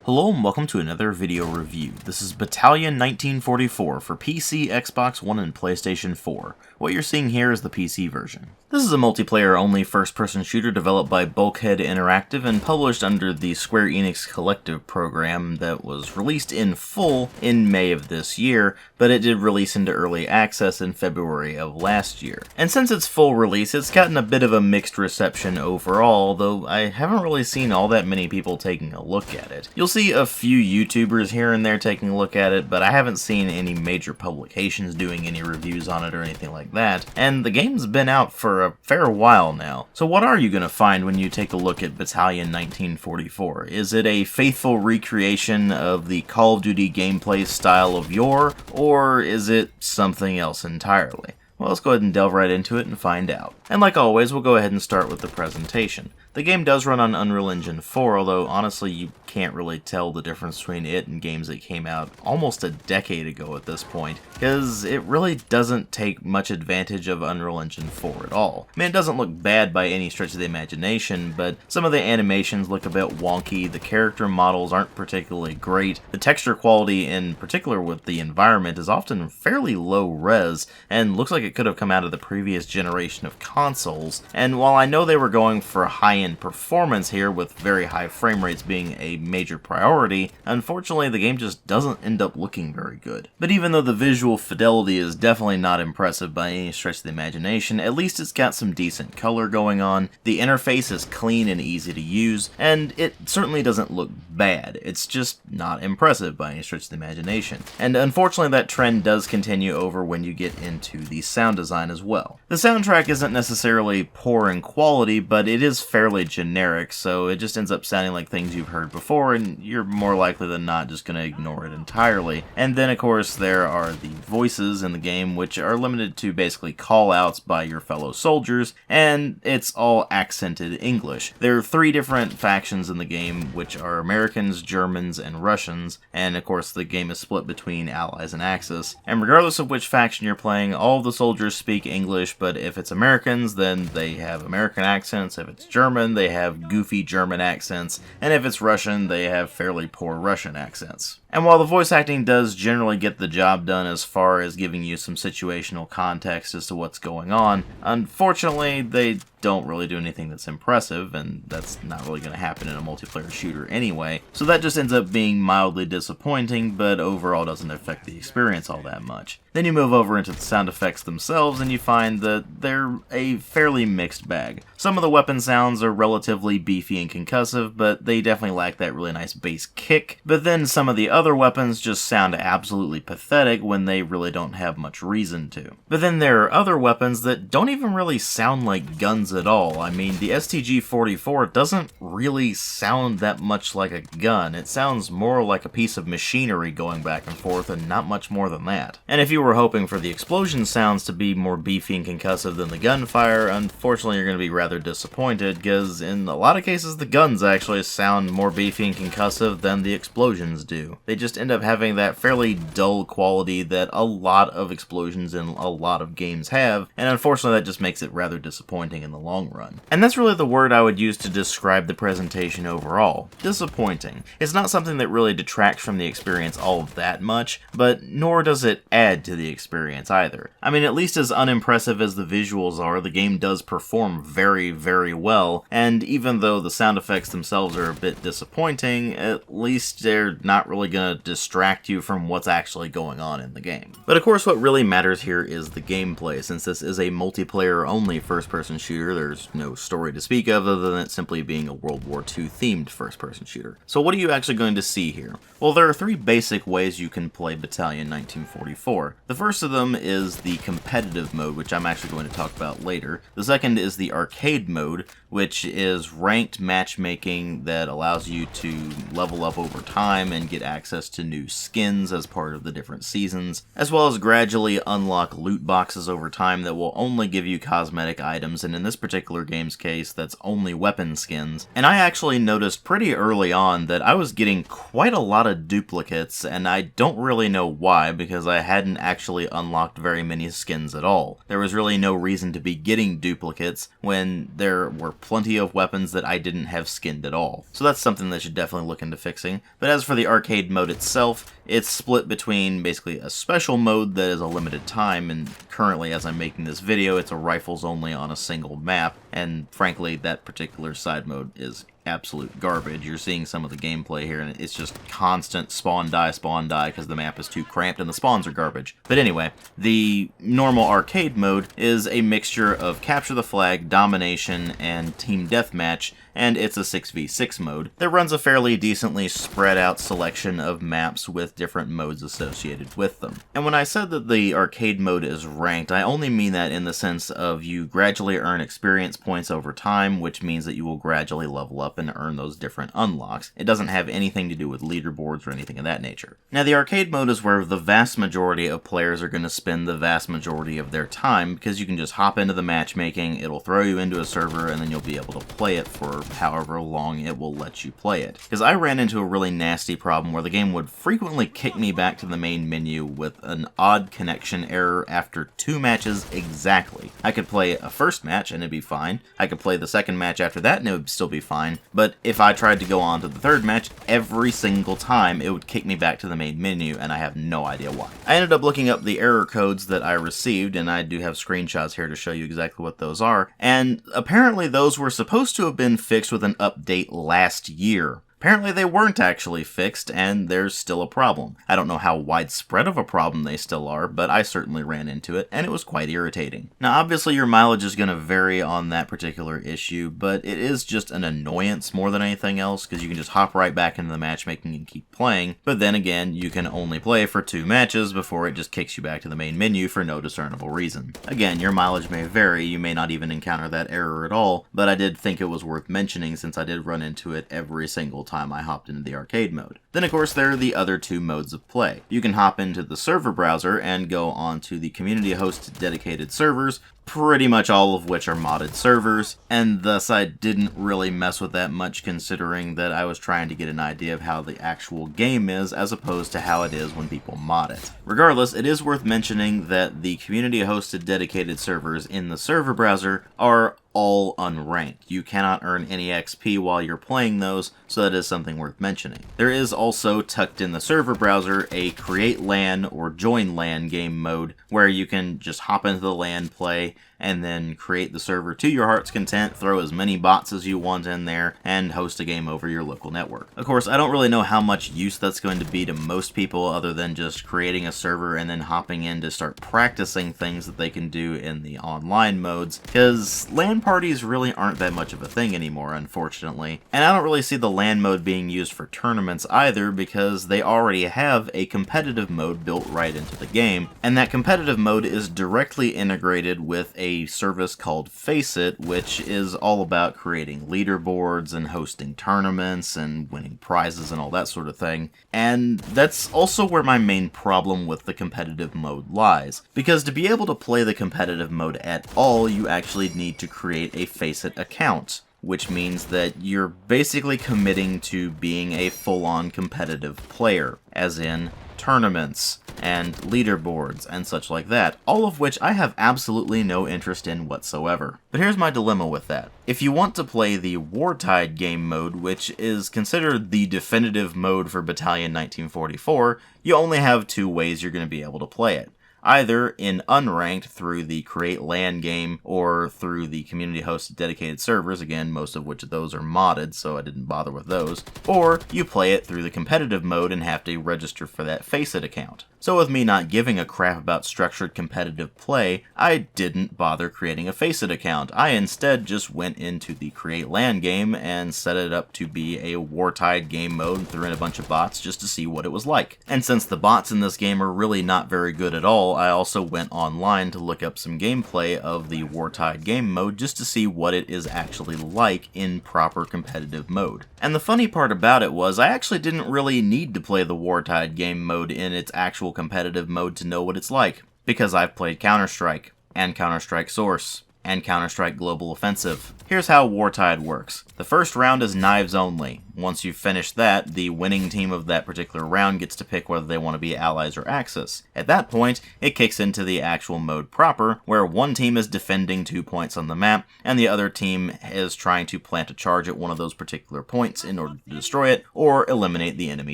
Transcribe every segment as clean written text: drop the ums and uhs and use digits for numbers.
Hello and welcome to another video review. This is Battalion 1944 for PC, Xbox One, and PlayStation 4. What you're seeing here is the PC version. This is a multiplayer-only first-person shooter developed by Bulkhead Interactive and published under the Square Enix Collective program that was released in full in May of this year, but it did release into early access in February of last year. And since its full release, it's gotten a bit of a mixed reception overall, though I haven't really seen all that many people taking a look at it. You'll see a few YouTubers here and there taking a look at it, but I haven't seen any major publications doing any reviews on it or anything like that, and the game's been out for a fair while now. So what are you going to find when you take a look at Battalion 1944? Is it a faithful recreation of the Call of Duty gameplay style of yore, or is it something else entirely? Well, let's go ahead and delve right into it and find out. And like always, we'll go ahead and start with the presentation. The game does run on Unreal Engine 4, although honestly you can't really tell the difference between it and games that came out almost a decade ago at this point, because it really doesn't take much advantage of Unreal Engine 4 at all. I mean, it doesn't look bad by any stretch of the imagination, but some of the animations look a bit wonky, the character models aren't particularly great, the texture quality in particular with the environment is often fairly low res, and looks like it could have come out of the previous generation of consoles, and while I know they were going for high-end performance here with very high frame rates being a major priority, unfortunately the game just doesn't end up looking very good. But even though the visual fidelity is definitely not impressive by any stretch of the imagination, at least it's got some decent color going on, the interface is clean and easy to use, and it certainly doesn't look bad, it's just not impressive by any stretch of the imagination. And unfortunately that trend does continue over when you get into the sound design as well. The soundtrack isn't necessarily poor in quality, but it is fairly generic, so it just ends up sounding like things you've heard before, and you're more likely than not just going to ignore it entirely. And then of course there are the voices in the game, which are limited to basically call-outs by your fellow soldiers, and it's all accented English. There are three different factions in the game, which are Americans, Germans, and Russians, and of course the game is split between Allies and Axis. And regardless of which faction you're playing, all of the soldiers speak English, but if it's Americans, then they have American accents, if it's German, they have goofy German accents, and if it's Russian, they have fairly poor Russian accents. And while the voice acting does generally get the job done as far as giving you some situational context as to what's going on, unfortunately they don't really do anything that's impressive, and that's not really going to happen in a multiplayer shooter anyway, so that just ends up being mildly disappointing, but overall doesn't affect the experience all that much. Then you move over into the sound effects themselves, and you find that they're a fairly mixed bag. Some of the weapon sounds are relatively beefy and concussive, but they definitely lack that really nice bass kick, but then some of the other weapons just sound absolutely pathetic when they really don't have much reason to. But then there are other weapons that don't even really sound like guns at all. I mean, the STG-44 doesn't really sound that much like a gun. It sounds more like a piece of machinery going back and forth, and not much more than that. And if you were hoping for the explosion sounds to be more beefy and concussive than the gunfire, unfortunately you're going to be rather disappointed, because in a lot of cases the guns actually sound more beefy and concussive than the explosions do. They just end up having that fairly dull quality that a lot of explosions in a lot of games have, and unfortunately that just makes it rather disappointing in the long run. And that's really the word I would use to describe the presentation overall. Disappointing. It's not something that really detracts from the experience all that much, but nor does it add to the experience either. I mean, at least as unimpressive as the visuals are, the game does perform very, very well, and even though the sound effects themselves are a bit disappointing, at least they're not really gonna distract you from what's actually going on in the game. But of course what really matters here is the gameplay. Since this is a multiplayer only first-person shooter, there's no story to speak of other than it simply being a World War II themed first-person shooter. So what are you actually going to see here? Well, there are three basic ways you can play Battalion 1944. The first of them is the competitive mode, which I'm actually going to talk about later. The second is the arcade mode, which is ranked matchmaking that allows you to level up over time and get access to new skins as part of the different seasons, as well as gradually unlock loot boxes over time that will only give you cosmetic items, and in this particular game's case, that's only weapon skins. And I actually noticed pretty early on that I was getting quite a lot of duplicates, and I don't really know why, because I hadn't actually unlocked very many skins at all. There was really no reason to be getting duplicates when there were plenty plenty of weapons that I didn't have skinned at all. So that's something that should definitely look into fixing. But as for the arcade mode itself, it's split between basically a special mode that is a limited time, and currently as I'm making this video, it's a rifles only on a single map, and frankly that particular side mode is absolute garbage. You're seeing some of the gameplay here, and it's just constant spawn die because the map is too cramped and the spawns are garbage. But anyway, the normal arcade mode is a mixture of capture the flag, domination, and team deathmatch, and it's a 6v6 mode that runs a fairly decently spread out selection of maps with different modes associated with them. And when I said that the arcade mode is ranked, I only mean that in the sense of you gradually earn experience points over time, which means that you will gradually level up and earn those different unlocks. It doesn't have anything to do with leaderboards or anything of that nature. Now, the arcade mode is where the vast majority of players are going to spend the vast majority of their time, because you can just hop into the matchmaking, it'll throw you into a server, and then you'll be able to play it for however long it will let you play it. Because I ran into a really nasty problem where the game would frequently kick me back to the main menu with an odd connection error after 2 matches exactly. I could play a first match and it'd be fine. I could play the second match after that and it would still be fine. But if I tried to go on to the third match, every single time it would kick me back to the main menu, and I have no idea why. I ended up looking up the error codes that I received, and I do have screenshots here to show you exactly what those are, and apparently those were supposed to have been fixed with an update last year. Apparently they weren't actually fixed, and there's still a problem. I don't know how widespread of a problem they still are, but I certainly ran into it, and it was quite irritating. Now, obviously your mileage is going to vary on that particular issue, but it is just an annoyance more than anything else, because you can just hop right back into the matchmaking and keep playing, but then again, you can only play for 2 matches before it just kicks you back to the main menu for no discernible reason. Again, your mileage may vary, you may not even encounter that error at all, but I did think it was worth mentioning since I did run into it every single time I hopped into the arcade mode. Then of course there are the other 2 modes of play. You can hop into the server browser and go on to the community hosted dedicated servers, pretty much all of which are modded servers, and thus I didn't really mess with that much considering that I was trying to get an idea of how the actual game is as opposed to how it is when people mod it. Regardless, it is worth mentioning that the community hosted dedicated servers in the server browser are all unranked. You cannot earn any XP while you're playing those, so that is something worth mentioning. There is also, tucked in the server browser, a create LAN or join LAN game mode where you can just hop into the LAN, play, and then create the server to your heart's content, throw as many bots as you want in there, and host a game over your local network. Of course, I don't really know how much use that's going to be to most people other than just creating a server and then hopping in to start practicing things that they can do in the online modes, because LAN parties really aren't that much of a thing anymore, unfortunately. And I don't really see the LAN mode being used for tournaments either, because they already have a competitive mode built right into the game, and that competitive mode is directly integrated with a service called Faceit, which is all about creating leaderboards and hosting tournaments and winning prizes and all that sort of thing. And that's also where my main problem with the competitive mode lies, because to be able to play the competitive mode at all, you actually need to create a Faceit account, which means that you're basically committing to being a full-on competitive player, as in tournaments and leaderboards and such like that, all of which I have absolutely no interest in whatsoever. But here's my dilemma with that. If you want to play the Wartide game mode, which is considered the definitive mode for Battalion 1944, you only have 2 ways you're going to be able to play it. Either in unranked through the Create LAN game or through the community hosted dedicated servers, again, most of which of those are modded, so I didn't bother with those, or you play it through the competitive mode and have to register for that Faceit account. So with me not giving a crap about structured competitive play, I didn't bother creating a Faceit account. I instead just went into the Create LAN game and set it up to be a Wartide game mode and threw in a bunch of bots just to see what it was like. And since the bots in this game are really not very good at all, I also went online to look up some gameplay of the Wartide game mode just to see what it is actually like in proper competitive mode. And the funny part about it was I actually didn't really need to play the Wartide game mode in its actual competitive mode to know what it's like, because I've played Counter-Strike, and Counter-Strike Source, and Counter-Strike Global Offensive, Here's how Wartide works. The first round is knives only. Once you've finished that, the winning team of that particular round gets to pick whether they want to be allies or Axis. At that point, it kicks into the actual mode proper, where one team is defending 2 points on the map, and the other team is trying to plant a charge at one of those particular points in order to destroy it, or eliminate the enemy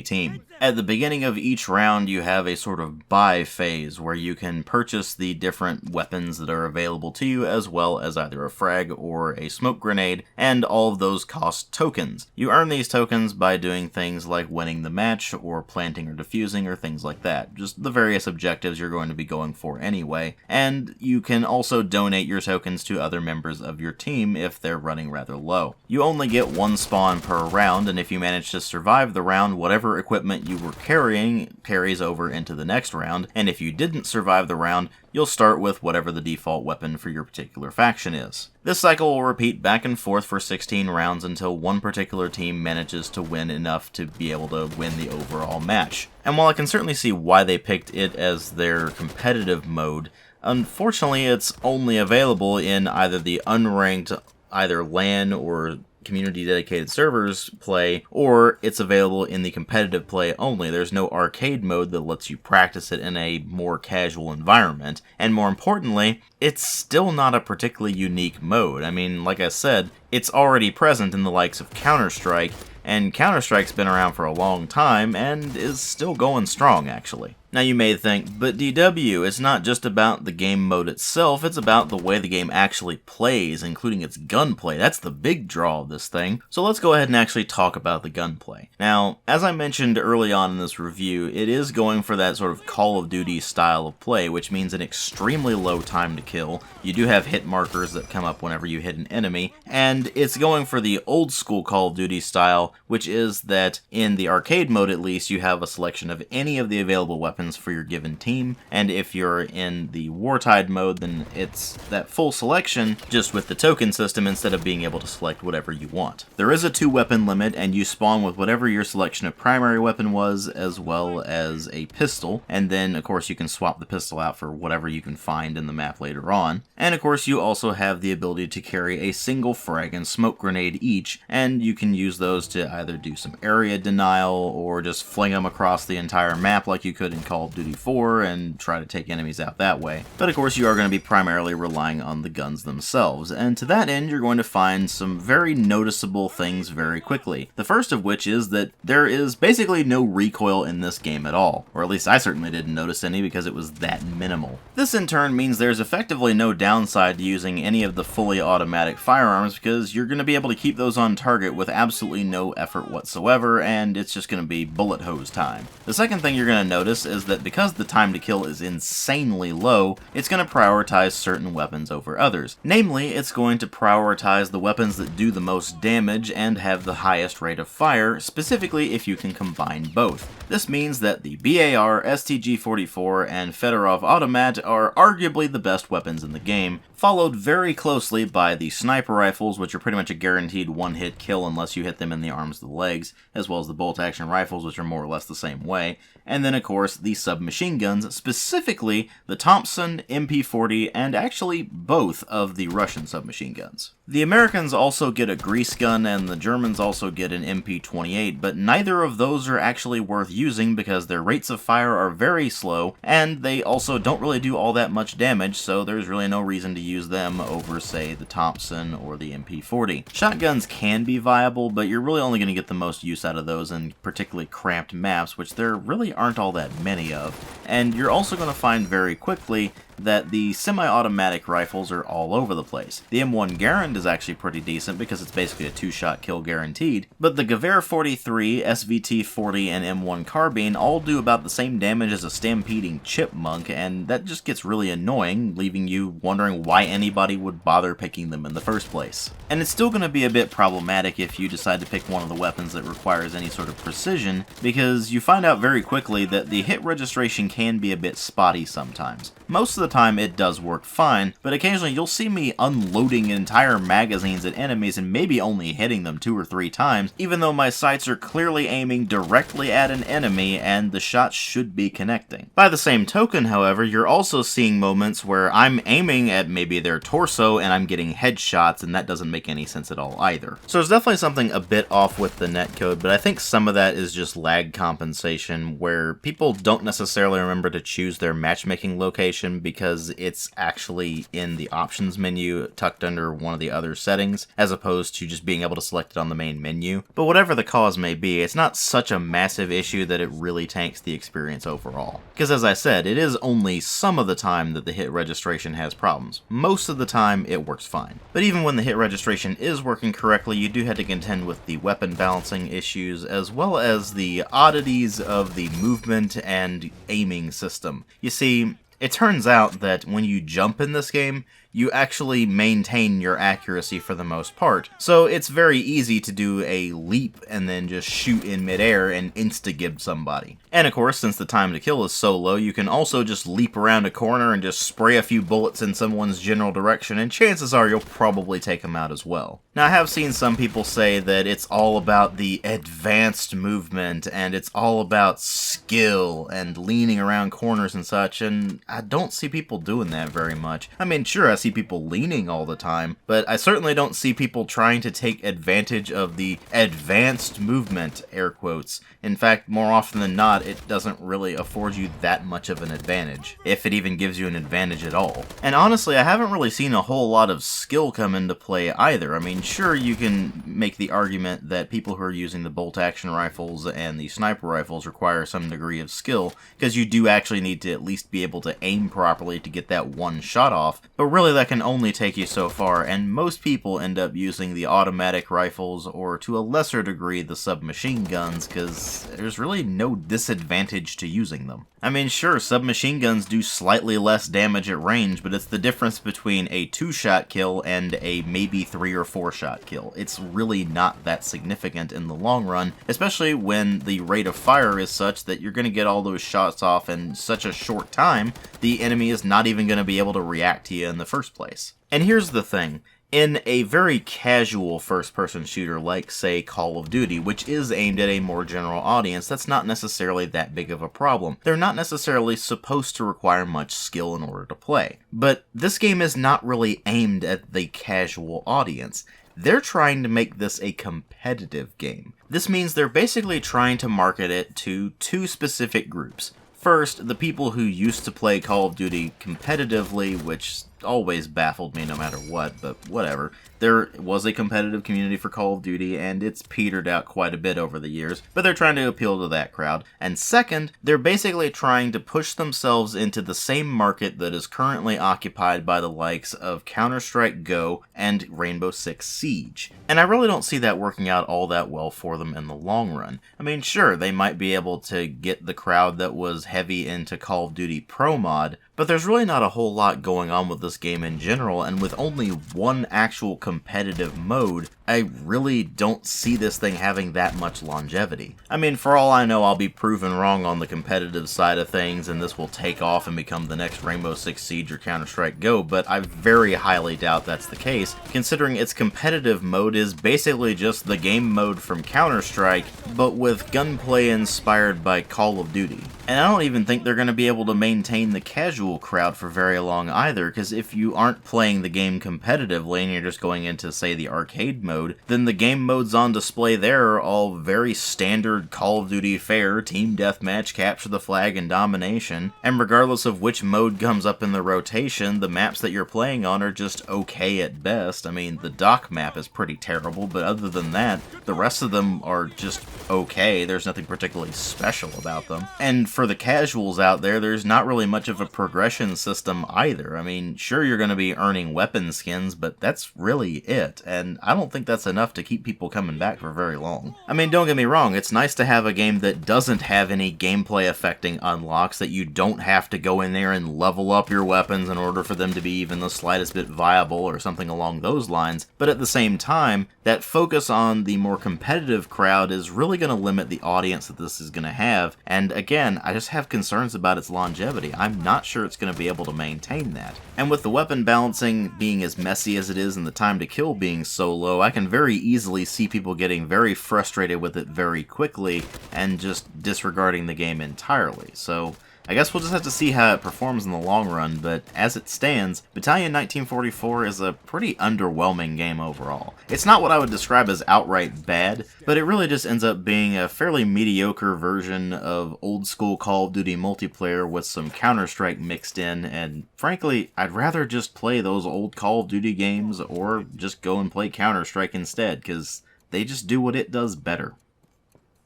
team. At the beginning of each round, you have a sort of buy phase, where you can purchase the different weapons that are available to you, as well as either a frag or a smoke grenade, and all of those cost tokens. You earn these tokens by doing things like winning the match, or planting or defusing, or things like that. Just the various objectives you're going to be going for anyway. And you can also donate your tokens to other members of your team if they're running rather low. You only get one spawn per round, and if you manage to survive the round, whatever equipment you were carrying carries over into the next round, and if you didn't survive the round, you'll start with whatever the default weapon for your particular faction is. This cycle will repeat back and forth for 16 rounds until one particular team manages to win enough to be able to win the overall match. And while I can certainly see why they picked it as their competitive mode, unfortunately it's only available in either the unranked, either LAN or community dedicated servers play, or it's available in the competitive play only. There's no arcade mode that lets you practice it in a more casual environment, and more importantly, it's still not a particularly unique mode. I mean, like I said, it's already present in the likes of Counter-Strike, and Counter-Strike's been around for a long time and is still going strong, actually. Now you may think, but DW, it's not just about the game mode itself, it's about the way the game actually plays, including its gunplay. That's the big draw of this thing. So let's go ahead and actually talk about the gunplay. Now, as I mentioned early on in this review, it is going for that sort of Call of Duty style of play, which means an extremely low time to kill. You do have hit markers that come up whenever you hit an enemy, and it's going for the old school Call of Duty style, which is that in the arcade mode at least, you have a selection of any of the available weapons for your given team, and if you're in the Wartide mode, then it's that full selection, just with the token system instead of being able to select whatever you want. There is a 2-weapon limit, and you spawn with whatever your selection of primary weapon was, as well as a pistol, and then of course you can swap the pistol out for whatever you can find in the map later on. And of course you also have the ability to carry a single frag and smoke grenade each, and you can use those to either do some area denial, or just fling them across the entire map like you could in Call of Duty 4 and try to take enemies out that way. But of course you are going to be primarily relying on the guns themselves, and to that end you're going to find some very noticeable things very quickly. The first of which is that there is basically no recoil in this game at all, or at least I certainly didn't notice any because it was that minimal. This in turn means there's effectively no downside to using any of the fully automatic firearms, because you're going to be able to keep those on target with absolutely no effort whatsoever, and it's just going to be bullet hose time. The second thing you're going to notice is that because the time to kill is insanely low, it's going to prioritize certain weapons over others. Namely, it's going to prioritize the weapons that do the most damage and have the highest rate of fire, specifically if you can combine both. This means that the BAR, STG-44, and Fedorov Automat are arguably the best weapons in the game, followed very closely by the sniper rifles, which are pretty much a guaranteed one-hit kill unless you hit them in the arms or the legs, as well as the bolt-action rifles, which are more or less the same way, and then of course the submachine guns, specifically the Thompson, MP40, and actually both of the Russian submachine guns. The Americans also get a grease gun, and the Germans also get an MP28, but neither of those are actually worth using because their rates of fire are very slow, and they also don't really do all that much damage, so there's really no reason to use them over, say, the Thompson or the MP40. Shotguns can be viable, but you're really only going to get the most use out of those in particularly cramped maps, which there really aren't all that many of. And you're also going to find very quickly that the semi-automatic rifles are all over the place. The M1 Garand is actually pretty decent because it's basically a 2-shot kill guaranteed, but the Gewehr 43, SVT 40, and M1 Carbine all do about the same damage as a stampeding chipmunk, and that just gets really annoying, leaving you wondering why anybody would bother picking them in the first place. And it's still going to be a bit problematic if you decide to pick one of the weapons that requires any sort of precision, because you find out very quickly that the hit registration can be a bit spotty sometimes. Most of the time it does work fine, but occasionally you'll see me unloading entire magazines at enemies and maybe only hitting them 2 or 3 times, even though my sights are clearly aiming directly at an enemy and the shots should be connecting. By the same token, however, you're also seeing moments where I'm aiming at maybe their torso and I'm getting headshots, and that doesn't make any sense at all either. So there's definitely something a bit off with the netcode, but I think some of that is just lag compensation, where people don't necessarily remember to choose their matchmaking location because it's actually in the options menu tucked under one of the other settings, as opposed to just being able to select it on the main menu. But whatever the cause may be, it's not such a massive issue that it really tanks the experience overall. Because as I said, it is only some of the time that the hit registration has problems. Most of the time, it works fine. But even when the hit registration is working correctly, you do have to contend with the weapon balancing issues, as well as the oddities of the movement and aiming system. You see, it turns out that when you jump in this game, you actually maintain your accuracy for the most part. So it's very easy to do a leap and then just shoot in midair and insta-gib somebody. And of course, since the time to kill is so low, you can also just leap around a corner and just spray a few bullets in someone's general direction, and chances are you'll probably take them out as well. Now, I have seen some people say that it's all about the advanced movement and it's all about skill and leaning around corners and such, and I don't see people doing that very much. I mean, sure, I see people leaning all the time, but I certainly don't see people trying to take advantage of the advanced movement, air quotes. In fact, more often than not, it doesn't really afford you that much of an advantage, if it even gives you an advantage at all. And honestly, I haven't really seen a whole lot of skill come into play either. I mean, sure, you can make the argument that people who are using the bolt-action rifles and the sniper rifles require some degree of skill, because you do actually need to at least be able to aim properly to get that one shot off, but really that can only take you so far, and most people end up using the automatic rifles, or to a lesser degree the submachine guns, because there's really no disadvantage to using them. I mean, sure, submachine guns do slightly less damage at range, but it's the difference between a 2-shot kill and a maybe 3 or 4-shot kill. It's really not that significant in the long run, especially when the rate of fire is such that you're going to get all those shots off in such a short time, the enemy is not even going to be able to react to you in the first place. And here's the thing. In a very casual first-person shooter like, say, Call of Duty, which is aimed at a more general audience, that's not necessarily that big of a problem. They're not necessarily supposed to require much skill in order to play. But this game is not really aimed at the casual audience. They're trying to make this a competitive game. This means they're basically trying to market it to 2 specific groups. First, the people who used to play Call of Duty competitively, which always baffled me no matter what, but whatever. There was a competitive community for Call of Duty, and it's petered out quite a bit over the years, but they're trying to appeal to that crowd. And second, they're basically trying to push themselves into the same market that is currently occupied by the likes of Counter-Strike Go and Rainbow Six Siege. And I really don't see that working out all that well for them in the long run. I mean, sure, they might be able to get the crowd that was heavy into Call of Duty Pro Mod, but there's really not a whole lot going on with this game in general, and with only one actual competitive mode, I really don't see this thing having that much longevity. I mean, for all I know, I'll be proven wrong on the competitive side of things, and this will take off and become the next Rainbow Six Siege or Counter-Strike Go, but I very highly doubt that's the case, considering its competitive mode is basically just the game mode from Counter-Strike, but with gunplay inspired by Call of Duty. And I don't even think they're going to be able to maintain the casual crowd for very long either, because if you aren't playing the game competitively and you're just going into, say, the arcade mode, then the game modes on display there are all very standard Call of Duty fare, team deathmatch, capture the flag, and domination, and regardless of which mode comes up in the rotation, the maps that you're playing on are just okay at best. I mean, the dock map is pretty terrible, but other than that, the rest of them are just okay. There's nothing particularly special about them. And for the casuals out there, there's not really much of a progression system either. I mean, sure, you're going to be earning weapon skins, but that's really it, and I don't think that's enough to keep people coming back for very long. I mean, don't get me wrong, it's nice to have a game that doesn't have any gameplay affecting unlocks, that you don't have to go in there and level up your weapons in order for them to be even the slightest bit viable or something along those lines, but at the same time, that focus on the more competitive crowd is really going to limit the audience that this is going to have, and again, I just have concerns about its longevity. I'm not sure it's going to be able to maintain that. And with the weapon balancing being as messy as it is and the time to kill being so low, I can very easily see people getting very frustrated with it very quickly and just disregarding the game entirely. So I guess we'll just have to see how it performs in the long run, but as it stands, Battalion 1944 is a pretty underwhelming game overall. It's not what I would describe as outright bad, but it really just ends up being a fairly mediocre version of old school Call of Duty multiplayer with some Counter-Strike mixed in, and frankly, I'd rather just play those old Call of Duty games or just go and play Counter-Strike instead, because they just do what it does better.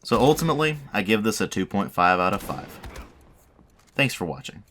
So ultimately, I give this a 2.5 out of 5. Thanks for watching.